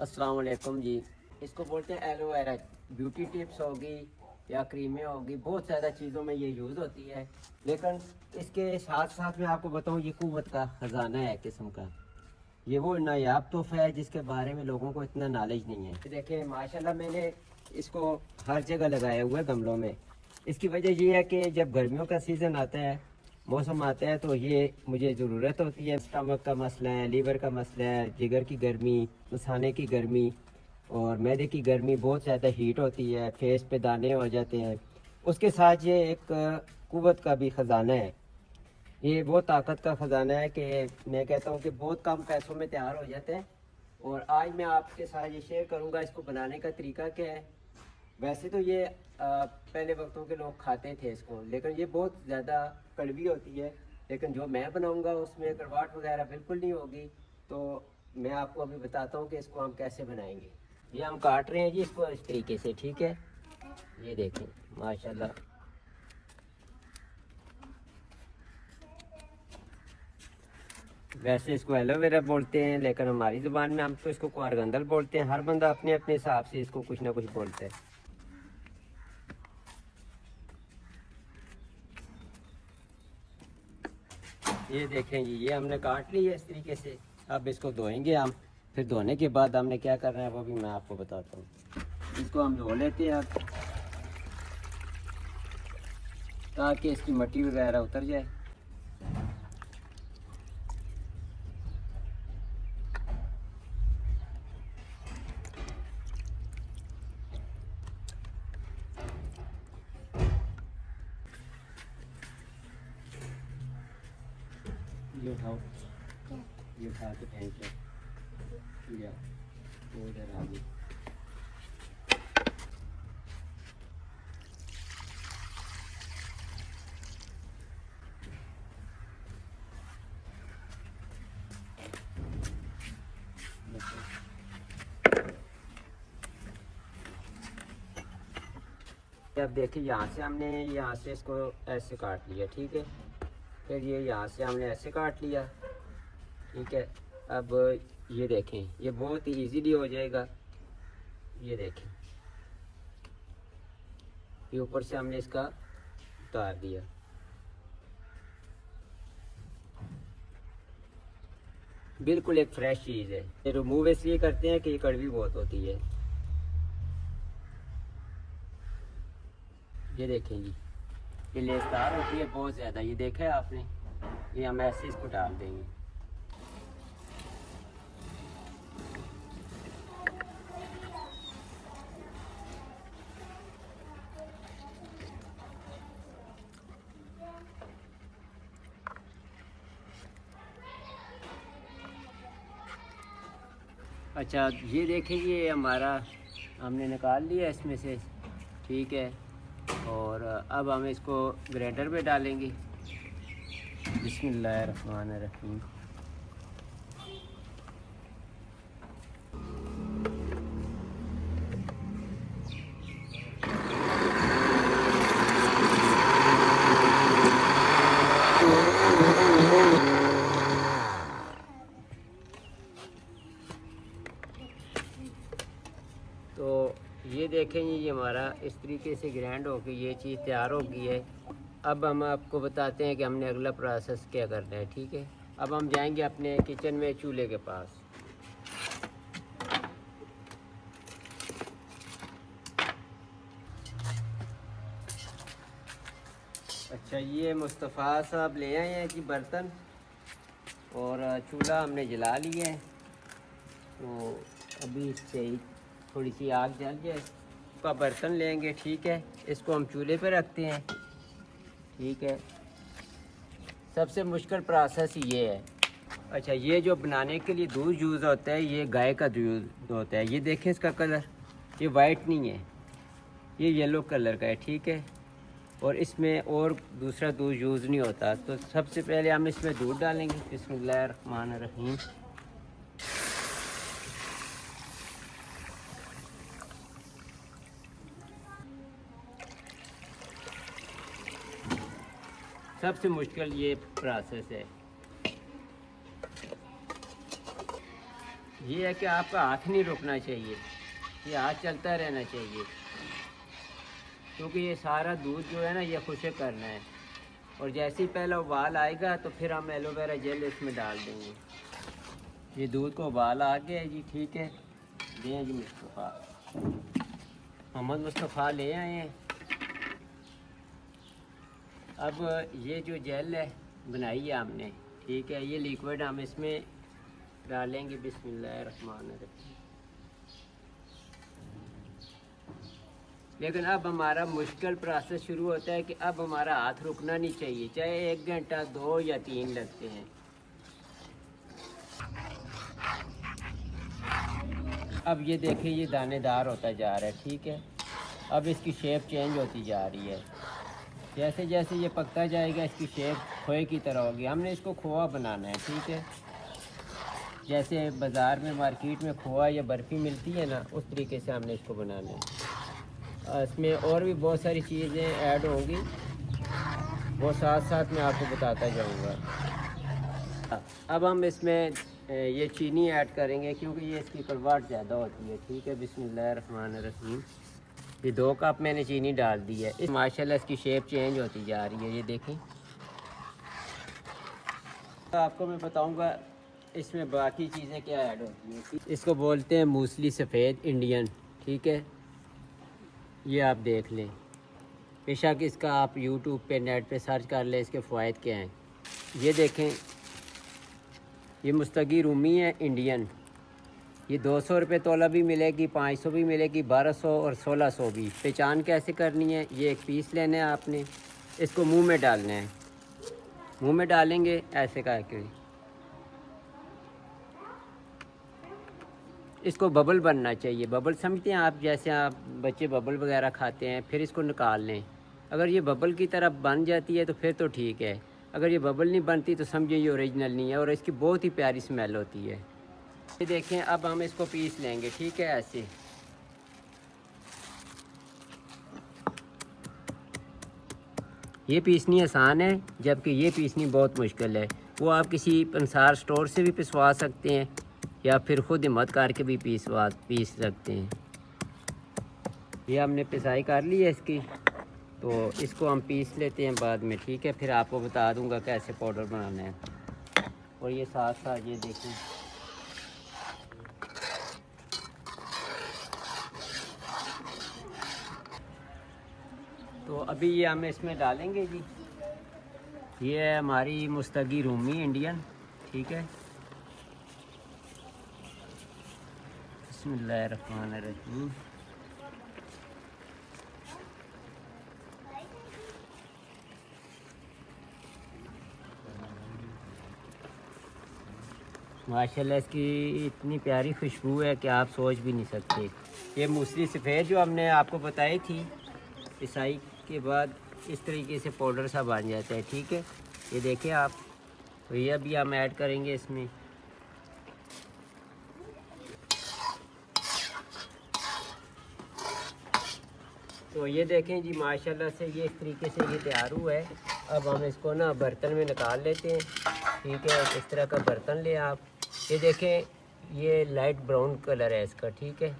अस्सलाम वालेकुम जी। इसको बोलते हैं एलोवेरा। ब्यूटी टिप्स होगी या क्रीमें होगी, बहुत ज़्यादा चीज़ों में ये यूज़ होती है। लेकिन इसके साथ साथ मैं आपको बताऊं, ये कुव्वत का ख़जाना है किस्म का। ये वो नायाब तोहफा है जिसके बारे में लोगों को इतना नॉलेज नहीं है। देखिए माशाल्लाह मैंने इसको हर जगह लगाया हुआ है गमलों में। इसकी वजह ये है कि जब गर्मियों का सीज़न आता है, मौसम आता है, तो ये मुझे ज़रूरत होती है। स्टमक का मसला है, लीवर का मसला है, जिगर की गर्मी, मसाने की गर्मी और मैदे की गर्मी, बहुत ज़्यादा हीट होती है, फेस पे दाने हो जाते हैं। उसके साथ ये एक कुव्वत का भी ख़जाना है। ये वो ताकत का ख़जाना है कि मैं कहता हूँ कि बहुत कम पैसों में तैयार हो जाते हैं। और आज मैं आपके साथ ये शेयर करूँगा इसको बनाने का तरीका क्या है। वैसे तो ये पहले वक्तों के लोग खाते थे इसको, लेकिन ये बहुत ज़्यादा कड़वी होती है। लेकिन जो मैं बनाऊँगा उसमें कड़वाहट वगैरह बिल्कुल नहीं होगी। तो मैं आपको अभी बताता हूँ कि इसको हम कैसे बनाएंगे। ये हम काट रहे हैं जी इसको इस तरीके से, ठीक है। ये देखें माशाल्लाह। वैसे इसको एलोवेरा बोलते हैं, लेकिन हमारी ज़ुबान में हम तो इसको कुआरगंदल बोलते हैं। हर बंदा अपने अपने हिसाब से इसको कुछ ना कुछ बोलता है। ये देखें जी, ये हमने काट ली है इस तरीके से। अब इसको धोएंगे हम। फिर धोने के बाद हमने क्या करना है वो भी मैं आपको बताता हूँ। इसको हम धो लेते हैं अब, ताकि इसकी मट्टी वगैरह उतर जाए। ये उठाओ, ये उठा के फेंक लो। या वो इधर आ गई। अब देखिए यहाँ से इसको ऐसे काट लिया, ठीक है। फिर ये यहाँ से हमने ऐसे काट लिया, ठीक है। अब ये देखें, ये बहुत ही इजीली हो जाएगा। ये देखें, ये ऊपर से हमने इसका उतार दिया। बिल्कुल एक फ्रेश चीज़ है। ये रिमूव इसलिए करते हैं कि ये कड़वी बहुत होती है। ये देखें जी, ये लेसदार होती है बहुत ज़्यादा। ये देखा है आपने। ये हम ऐसे इसको डाल देंगे। अच्छा, ये देखें, ये हमारा हमने निकाल लिया इसमें से, ठीक है। और अब हम इसको ग्राइंडर में डालेंगे। बिस्मिल्लाहिर्रहमानिर्रहीम। तो ये देखें, ये हमारा इस तरीके से ग्राइंड होकर ये चीज़ तैयार हो गई है। अब हम आपको बताते हैं कि हमने अगला प्रोसेस क्या करना है, ठीक है। अब हम जाएंगे अपने किचन में चूल्हे के पास। अच्छा, ये मुस्तफ़ा साहब ले आए हैं जी बर्तन, और चूल्हा हमने जला लिया है। तो अभी इससे ही थोड़ी सी आग जल जाए, का बर्तन लेंगे, ठीक है। इसको हम चूल्हे पे रखते हैं, ठीक है। सबसे मुश्किल प्रोसेस ये है। अच्छा, ये जो बनाने के लिए दूध यूज़ होता है, ये गाय का दूध होता है। ये देखें इसका कलर, ये वाइट नहीं है, ये येलो कलर का है, ठीक है। और इसमें और दूसरा दूध यूज़ नहीं होता। तो सबसे पहले हम इसमें दूध डालेंगे। बिस्मिल्लाहिर्रहमानिर्रहीम। सबसे मुश्किल ये प्रोसेस है। ये है कि आपका हाथ नहीं रुकना चाहिए, ये हाथ चलता रहना चाहिए, क्योंकि ये सारा दूध जो है ना ये खुशक करना है। और जैसे ही पहला उबाल आएगा तो फिर हम एलोवेरा जेल इसमें डाल देंगे। ये दूध को उबाल आ गया जी, ठीक है। दें जी मुस्तफ़ा, मोहम्मद मुस्तफ़ा ले आए हैं। अब ये जो जेल है बनाई है हमने, ठीक है, ये लिक्विड हम इसमें डालेंगे। बिस्मिल्लाहिर्रहमानिर्रहीम। लेकिन अब हमारा मुश्किल प्रोसेस शुरू होता है कि अब हमारा हाथ रुकना नहीं चाहिए, चाहे 1 घंटा 2 या 3 लगते हैं। अब ये देखिए ये दानेदार होता जा रहा है, ठीक है। अब इसकी शेप चेंज होती जा रही है, जैसे जैसे ये पकता जाएगा इसकी शेप खोए की तरह होगी। हमने इसको खोआ बनाना है, ठीक है। जैसे बाज़ार में मार्केट में खोआ या बर्फ़ी मिलती है ना, उस तरीके से हमने इसको बनाना है। इसमें और भी बहुत सारी चीज़ें ऐड होंगी, वो साथ साथ मैं आपको बताता जाऊंगा। अब हम इसमें ये चीनी ऐड करेंगे, क्योंकि ये इसकी कड़वाहट ज़्यादा होती है, ठीक है। बिस्मिल्लाहिर्रहमानिर्रहीम। ये 2 कप मैंने चीनी डाल दी है। इस माशाल्लाह इसकी शेप चेंज होती जा रही है, ये देखें। तो आपको मैं बताऊंगा इसमें बाकी चीज़ें क्या ऐड होती हैं। इसको बोलते हैं मूसली सफ़ेद इंडियन, ठीक है। ये आप देख लें, बेशक इसका आप यूट्यूब पे नेट पे सर्च कर लें, इसके फ़वाइद क्या हैं। ये देखें, ये मुस्तगी रूमी है इंडियन। ये 200 रुपये तोला भी मिलेगी, 500 भी मिलेगी, 1200 और 1600 भी। पहचान कैसे करनी है, ये एक पीस लेना है आपने, इसको मुंह में डालना है। मुंह में डालेंगे ऐसे करके, इसको बबल बनना चाहिए। बबल समझते हैं आप, जैसे आप बच्चे बबल वगैरह खाते हैं, फिर इसको निकाल लें। अगर ये बबल की तरह बन जाती है तो फिर तो ठीक है, अगर ये बबल नहीं बनती तो समझिए ये ओरिजिनल नहीं है, और इसकी बहुत ही प्यारी स्मेल होती है। ये देखें, अब हम इसको पीस लेंगे, ठीक है, ऐसे। ये पीसनी आसान है, जबकि ये पीसनी बहुत मुश्किल है। वो आप किसी पंसार स्टोर से भी पिसवा सकते हैं, या फिर ख़ुद हिम्मत करके भी पीस सकते हैं। ये हमने पिसाई कर ली है इसकी, तो इसको हम पीस लेते हैं बाद में, ठीक है। फिर आपको बता दूंगा कैसे पाउडर बनाना है। और ये साथ साथ ये देखें, तो अभी ये हम इसमें डालेंगे जी। ये है हमारी मुस्तगी रूमी इंडियन, ठीक है। बिस्मिल्लाहिर्रहमानिर्रहीम। माशाल्लाह इसकी इतनी प्यारी खुशबू है कि आप सोच भी नहीं सकते। ये मूसली सफ़ेद जो हमने आपको बताई थी, पिसाई के बाद इस तरीके से पाउडर सा बन जाता है, ठीक है। ये देखिए आप, तो ये अभी हम ऐड करेंगे इसमें। तो ये देखें जी, माशाल्लाह से ये इस तरीके से ये तैयार हुआ है। अब हम इसको ना बर्तन में निकाल लेते हैं, ठीक है। इस तरह का बर्तन ले आप। ये देखें, ये लाइट ब्राउन कलर है इसका, ठीक है।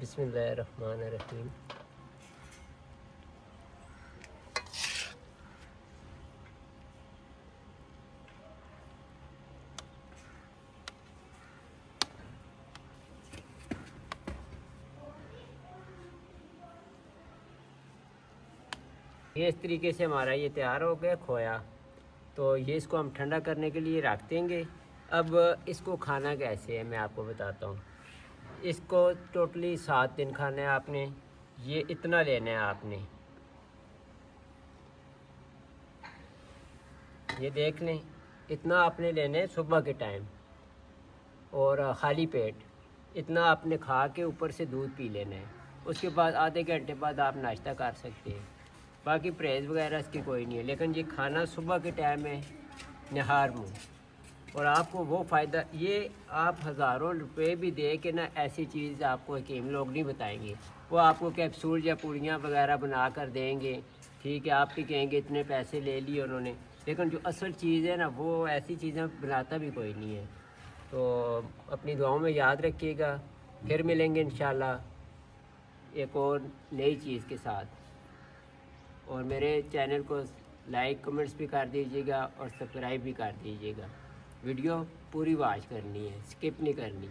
बिस्मिल्लाहिर्रहमानिर्रहीम। ये इस तरीके से हमारा ये तैयार हो गया खोया। तो ये इसको हम ठंडा करने के लिए रख देंगे। अब इसको खाना कैसे है मैं आपको बताता हूँ। इसको टोटली 7 दिन खाना है आपने। ये इतना लेना है आपने, ये देख लें, इतना आपने लेना है सुबह के टाइम, और खाली पेट इतना आपने खा के ऊपर से दूध पी लेना है। उसके बाद आधे घंटे बाद आप नाश्ता कर सकते हैं। बाकी परहेज़ वगैरह इसकी कोई नहीं है, लेकिन ये खाना सुबह के टाइम में नहार मुँह, और आपको वो फ़ायदा, ये आप हज़ारों रुपए भी दे के ना ऐसी चीज़ आपको हकीम लोग नहीं बताएंगे। वो आपको कैप्सूल या पूड़ियाँ वगैरह बना कर देंगे, ठीक है। आप भी कहेंगे इतने पैसे ले लिए उन्होंने, लेकिन जो असल चीज़ है ना, वो ऐसी चीज़ें बनाता भी कोई नहीं है। तो अपनी दुआओं में याद रखिएगा, फिर मिलेंगे इंशाल्लाह एक और नई चीज़ के साथ। और मेरे चैनल को लाइक कमेंट्स भी कर दीजिएगा और सब्सक्राइब भी कर दीजिएगा। वीडियो पूरी वॉच करनी है, स्किप नहीं करनी।